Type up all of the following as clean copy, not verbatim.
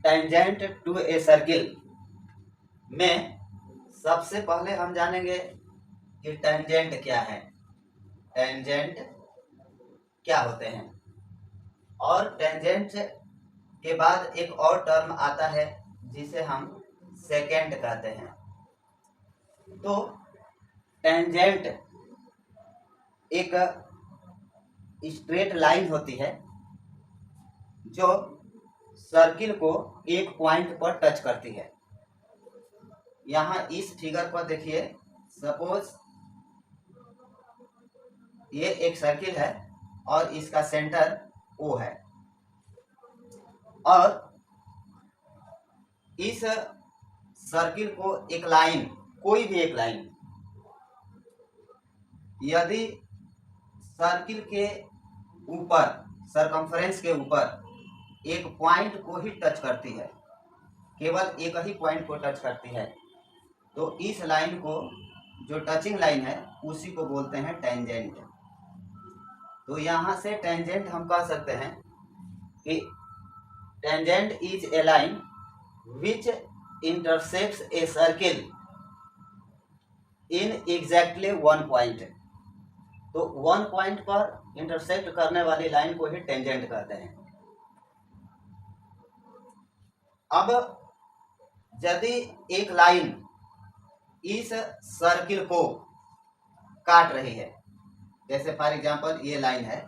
Tangent to a circle में सबसे पहले हम जानेंगे कि टेंजेंट क्या है, टेंजेंट क्या होते हैं। और टेंजेंट के बाद एक और टर्म आता है जिसे हम सेकेंड कहते हैं। तो टेंजेंट एक स्ट्रेट लाइन होती है जो सर्किल को एक पॉइंट पर टच करती है। यहाँ इस फिगर पर देखिए, सपोज ये एक सर्किल है और इसका सेंटर O है, और इस सर्किल को एक लाइन, कोई भी एक लाइन, यदि सर्किल के ऊपर, सरकमफ्रेंस के ऊपर एक पॉइंट को ही टच करती है, केवल एक ही पॉइंट को टच करती है, तो इस लाइन को, जो टचिंग लाइन है, उसी को बोलते हैं टेंजेंट। तो यहाँ से टेंजेंट हम कह सकते हैं कि tangent is a line which intersects a circle in exactly one point. तो वन पॉइंट पर इंटरसेक्ट करने वाली लाइन को ही टेंजेंट कहते हैं। अब यदि एक लाइन इस सर्किल को काट रही है, जैसे फॉर एग्जांपल ये लाइन है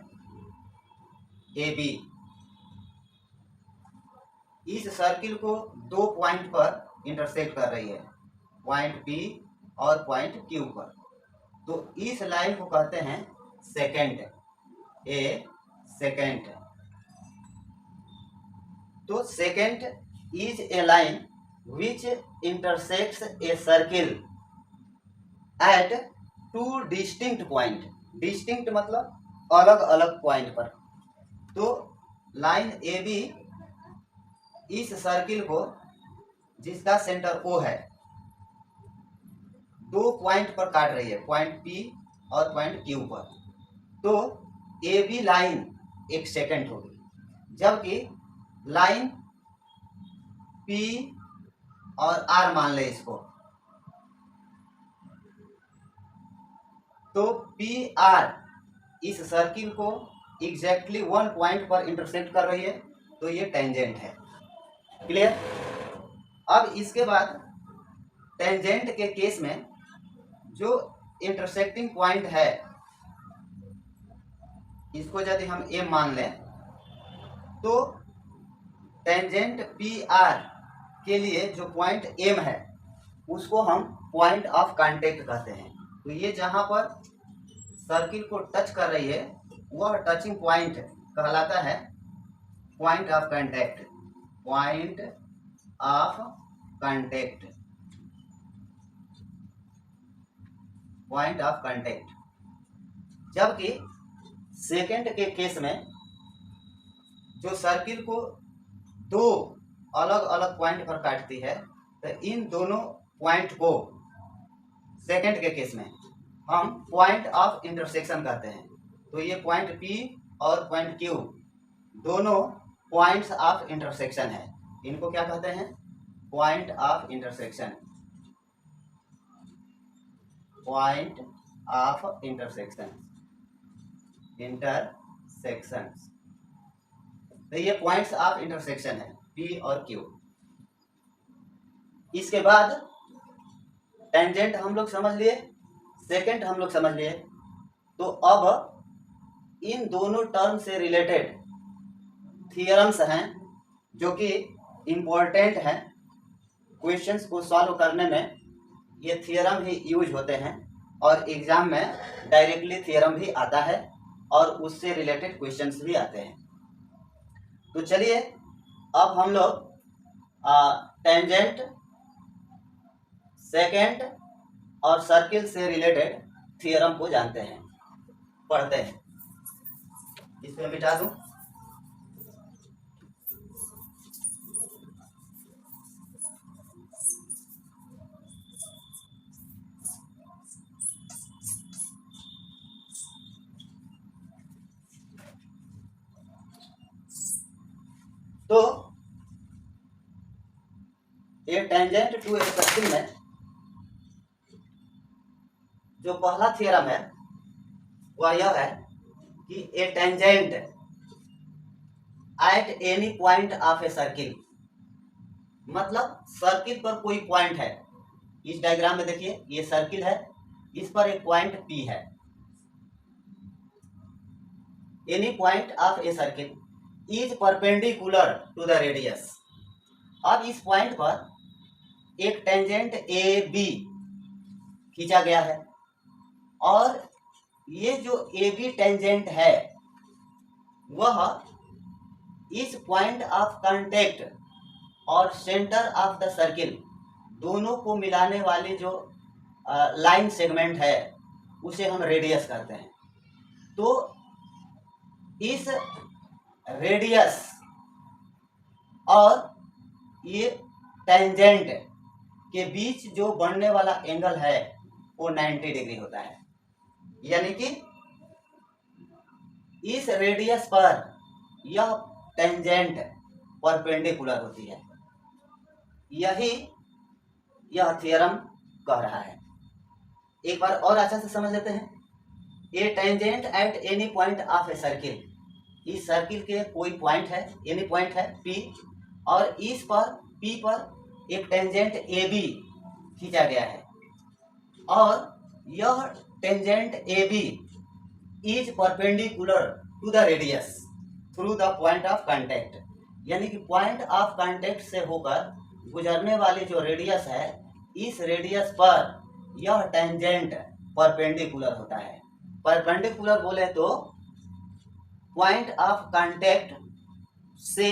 AB, इस सर्किल को दो पॉइंट पर इंटरसेक्ट कर रही है, पॉइंट P और पॉइंट Q पर, तो इस लाइन को कहते हैं सेकेंड, ए सेकेंड। तो second is a line which intersects a circle eight two distinct point. Distinct मतलब अलग अलग पॉइंट पर। तो लाइन AB इस सर्किल को, जिसका सेंटर O है, दो पॉइंट पर काट रही है, पॉइंट P और पॉइंट Q पर। तो AB लाइन एक सेकेंड होगी, जबकि लाइन P और R मान ले इसको, तो PR इस सर्किल को एग्जैक्टली वन पॉइंट पर इंटरसेक्ट कर रही है, तो ये टेंजेंट है। क्लियर? अब इसके बाद टेंजेंट के केस में जो इंटरसेक्टिंग पॉइंट है, इसको यदि हम M मान लें, तो टेंजेंट PR के लिए जो पॉइंट M है उसको हम पॉइंट ऑफ कांटेक्ट कहते हैं। तो ये जहां पर सर्किल को टच कर रही है, वह टचिंग पॉइंट कहलाता है point of contact, point of contact, point of contact. जबकि सेकेंड के केस में जो सर्किल को दो अलग अलग पॉइंट पर काटती है, तो इन दोनों पॉइंट को सेकेंड के केस में हम पॉइंट ऑफ इंटरसेक्शन कहते हैं। तो ये पॉइंट P और पॉइंट Q दोनों पॉइंट्स ऑफ इंटरसेक्शन है। इनको क्या कहते हैं? Point of intersection, point of intersection, intersection. तो ये पॉइंट्स ऑफ इंटरसेक्शन है, P और Q। इसके बाद टेंजेंट हम लोग समझ लिए, सेकेंड हम लोग समझ लिए। तो अब इन दोनों टर्म से रिलेटेड थियरम्स हैं जो कि इम्पोर्टेंट हैं, क्वेश्चंस को सॉल्व करने में ये थियरम ही यूज होते हैं, और एग्जाम में डायरेक्टली थियरम भी आता है और उससे रिलेटेड क्वेश्चंस भी आते हैं। तो चलिए अब हम लोग टेंजेंट, सेकेंड और सर्किल से रिलेटेड थियरम को जानते हैं, पढ़ते हैं। इसमें मिटा दूं। तो a tangent to a circle में जो पहला थ्योरम है वह यह है कि a tangent at any point of a circle, मतलब सर्किल पर कोई पॉइंट है। इस डायग्राम में देखिए ये सर्किल है, इस पर एक पॉइंट पी है। Any point of a circle is perpendicular to the radius. अब इस पॉइंट पर एक टेंजेंट ए बी खींचा गया है और ये जो ए बी टेंजेंट है वह इस पॉइंट ऑफ कांटेक्ट और सेंटर ऑफ द सर्किल दोनों को मिलाने वाली जो लाइन सेगमेंट है उसे हम रेडियस कहते हैं। तो इस रेडियस और ये टेंजेंट के बीच जो बनने वाला एंगल है वो 90 डिग्री होता है। यानी कि इस रेडियस पर यह टेंजेंट परपेंडिकुलर होती है। यही यह थ्योरम कह रहा है। एक बार और अच्छा से समझ लेते हैं। A tangent at any point of a circle, इस सर्किल के कोई पॉइंट है, एनी पॉइंट है पी, और इस पर पी पर एक टेंजेंट ए बी खींचा गया है और यह tangent A B is perpendicular to the radius through the point of contact. यानी कि पॉइंट ऑफ कांटेक्ट से होकर गुजरने वाली जो रेडियस है, इस रेडियस पर यह टेंजेंट परपेंडिकुलर होता है। परपेंडिकुलर बोले तो पॉइंट ऑफ कांटेक्ट से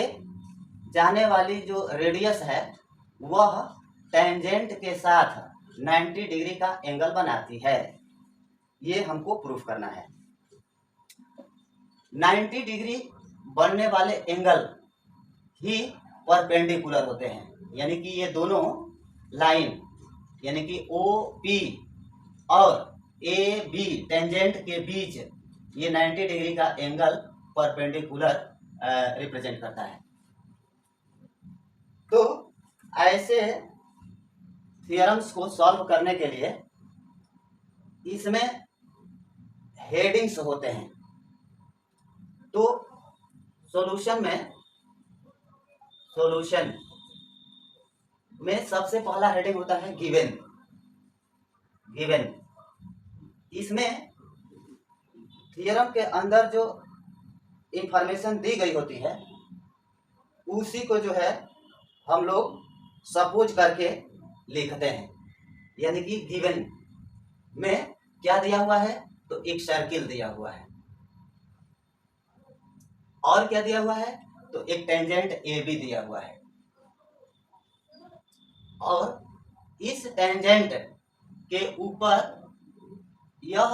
जाने वाली जो रेडियस है वह टेंजेंट के साथ 90 डिग्री का एंगल बनाती है। ये हमको प्रूफ करना है। 90 डिग्री बनने वाले एंगल ही परपेंडिकुलर होते हैं। यानी कि ये दोनों लाइन यानी कि ओ पी और ए बी टेंजेंट के बीच ये 90 डिग्री का एंगल परपेंडिकुलर रिप्रेजेंट करता है। तो ऐसे थियरम्स को सॉल्व करने के लिए इसमें हेडिंग्स होते हैं। तो सॉल्यूशन में सबसे पहला हेडिंग होता है गिवन। इसमें थियरम के अंदर जो इंफॉर्मेशन दी गई होती है उसी को जो है हम लोग सपोज करके लिखते हैं। यानी कि गिवन में क्या दिया हुआ है, तो एक सर्किल दिया हुआ है और क्या दिया हुआ है, तो एक टेंजेंट ए बी दिया हुआ है और इस टेंजेंट के ऊपर यह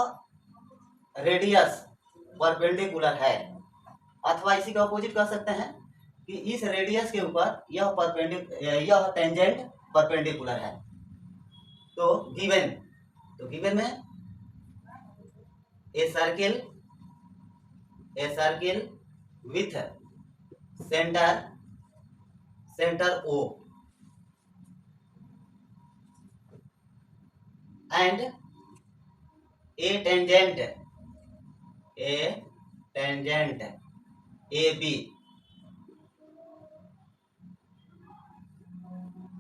रेडियस परपेंडिकुलर है, अथवा इसी का अपोजिट कह सकते हैं कि इस रेडियस के ऊपर यह टेंजेंट परपेंडिकुलर है। तो गिवन में a circle with centre O and a tangent A B,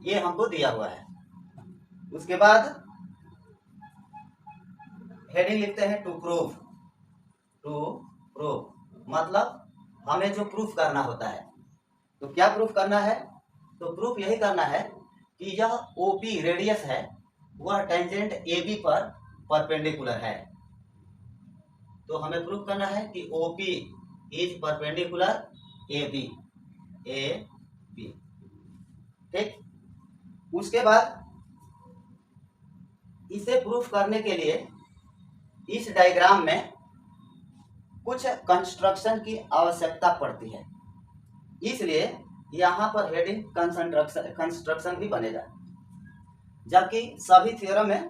ये हमको दिया हुआ है। उसके बाद हेडिंग लिखते हैं टू प्रूफ मतलब हमें जो प्रूफ करना होता है। तो क्या प्रूफ करना है, तो प्रूफ यही करना है कि यह ओपी रेडियस है वह टेंजेंट ए बी पर परपेंडिकुलर है। तो हमें प्रूफ करना है कि OP is perpendicular A B. ठीक। उसके बाद इसे प्रूफ करने के लिए इस डायग्राम में कुछ कंस्ट्रक्शन की आवश्यकता पड़ती है, इसलिए यहाँ पर हेडिंग कंस्ट्रक्शन भी बनेगा, जबकि सभी थ्योरम में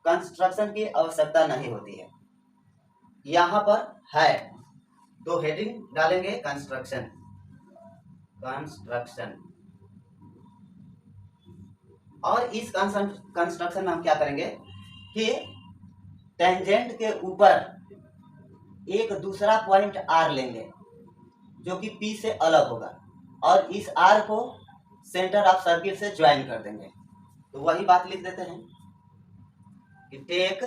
कंस्ट्रक्शन की आवश्यकता नहीं होती है। यहाँ पर है तो हेडिंग डालेंगे कंस्ट्रक्शन। और इस कंस्ट्रक्शन में हम क्या करेंगे कि टेंजेंट के ऊपर एक दूसरा पॉइंट आर लेंगे जो कि पी से अलग होगा और इस आर को सेंटर ऑफ सर्किल से ज्वाइन कर देंगे। तो वही बात लिख देते हैं कि take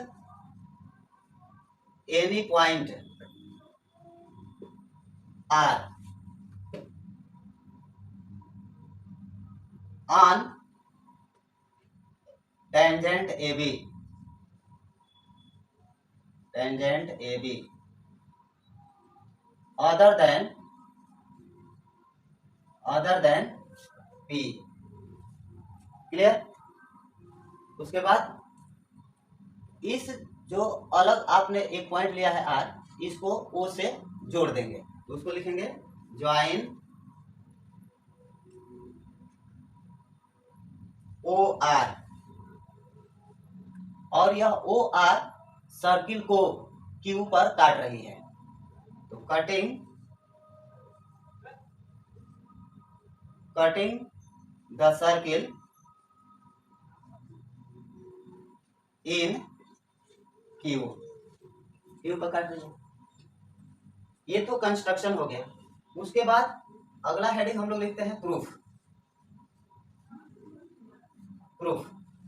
any point R on tangent AB other than P। Clear? उसके बाद इस जो अलग आपने एक पॉइंट लिया है R, इसको O से जोड़ देंगे तो उसको लिखेंगे ज्वाइन OR और यह OR सर्किल को Q पर काट रही है तो cutting the circle in Q पर काट रही है। ये तो कंस्ट्रक्शन हो गया। उसके बाद अगला हेडिंग हम लोग लिखते हैं प्रूफ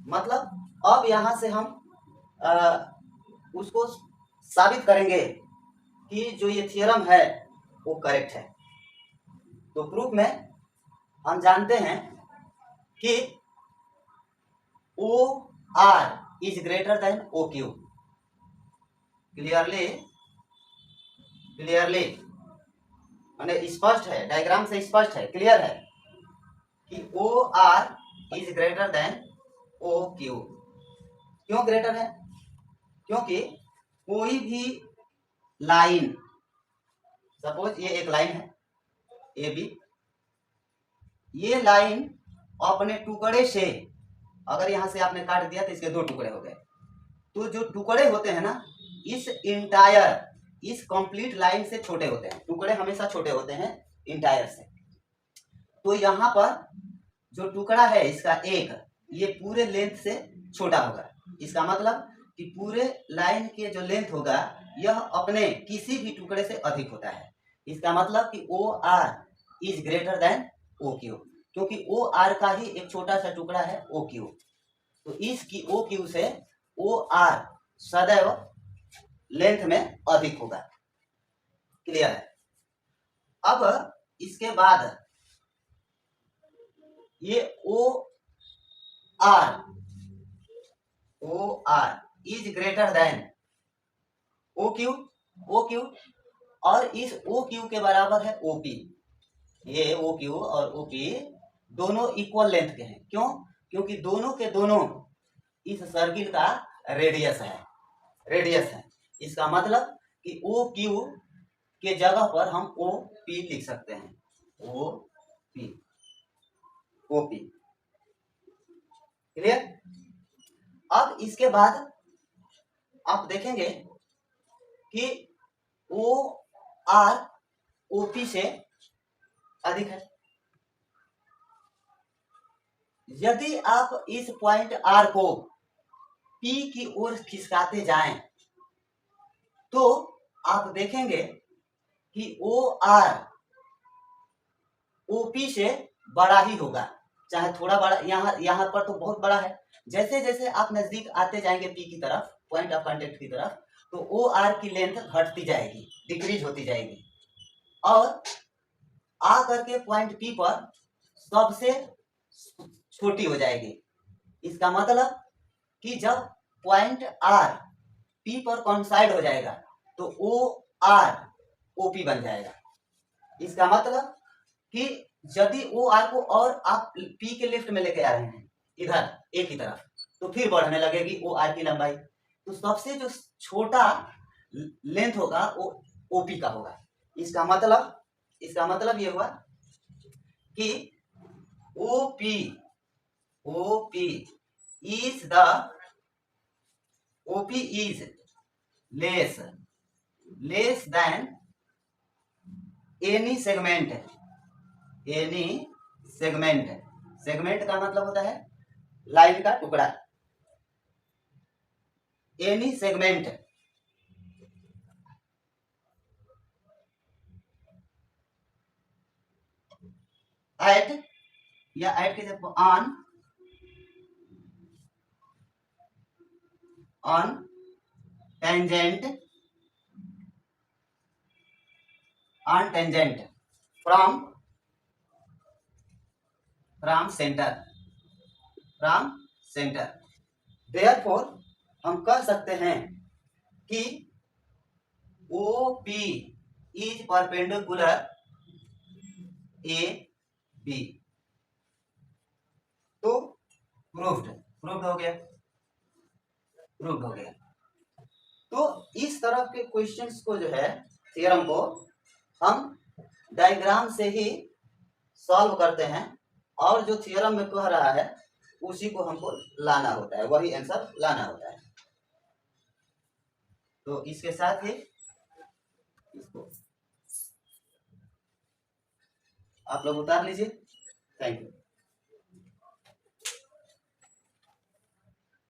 मतलब अब यहां से हम उसको साबित करेंगे कि जो ये थ्योरम है वो करेक्ट है। तो प्रूफ में हम जानते हैं कि OR is greater than OQ। Clearly माने स्पष्ट है, डायग्राम से स्पष्ट है, क्लियर है कि OR is greater than OQ। क्यों ग्रेटर है? क्योंकि कोई भी लाइन, सपोज ये एक लाइन है AB, ये लाइन अपने टुकड़े से अगर यहां से आपने काट दिया तो इसके दो टुकड़े हो गए। तो जो टुकड़े होते हैं ना इस कंप्लीट लाइन से छोटे होते हैं। टुकड़े हमेशा छोटे होते हैं इंटायर से। तो यहाँ पर जो टुकड़ा है इसका एक, ये पूरे लेंथ से छोटा होगा। इसका मतलब कि पूरे लाइन के जो लेंथ होगा यह अपने किसी भी टुकड़े से अधिक होता है। इसका मतलब कि OR is greater than OQ, क्योंकि OR का ही एक छोटा सा टुकड़ा है OQ। तो इसकी OQ से OR सदैव लेंथ में अधिक होगा। क्लियर है? अब इसके बाद ये OR is greater than OQ और इस OQ के बराबर है OP। ये OQ और OP दोनों इक्वल लेंथ के हैं। क्यों? क्योंकि दोनों के दोनों इस सर्किल का रेडियस है। इसका मतलब कि OQ के जगह पर हम OP लिख सकते हैं। OP clear? अब इसके बाद आप देखेंगे कि OR OP से अधिक है। यदि आप इस पॉइंट R को P की ओर खिसकाते जाएं तो आप देखेंगे कि OR OP से बड़ा ही होगा, चाहे थोड़ा बड़ा। यहाँ पर तो बहुत बड़ा है। जैसे जैसे आप नजदीक आते जाएंगे P की तरफ, पॉइंट ऑफ कांटेक्ट की तरफ, तो OR की लेंथ घटती जाएगी, डिक्रीज होती जाएगी और आ करके पॉइंट P पर सबसे छोटी हो जाएगी। इसका मतलब कि जब पॉइंट R P पर कॉन्साइड हो जाएगा तो OR OP बन जाएगा। इसका मतलब कि यदि OR को और आप P के लेफ्ट में लेके आ रहे हैं इधर A की तरफ, तो फिर बढ़ने लगेगी OR की लंबाई। तो सबसे जो छोटा लेंथ होगा वो OP का होगा। इसका मतलब ये हुआ कि OP is less than any segment। Segment का मतलब होता है लाइन का टुकड़ा, एनी सेगमेंट एट या एट के जब on tangent from centre therefore हम कह सकते हैं कि OP इज परपेंडिकुलर AB। तो प्रूव्ड हो गया। तो इस तरह के क्वेश्चंस को जो है थ्योरम को हम डायग्राम से ही सॉल्व करते हैं और जो थ्योरम में कह रहा है उसी को हमको लाना होता है, वही आंसर लाना होता है। तो इसके साथ ही इसको आप लोग उतार लीजिए। Thank you.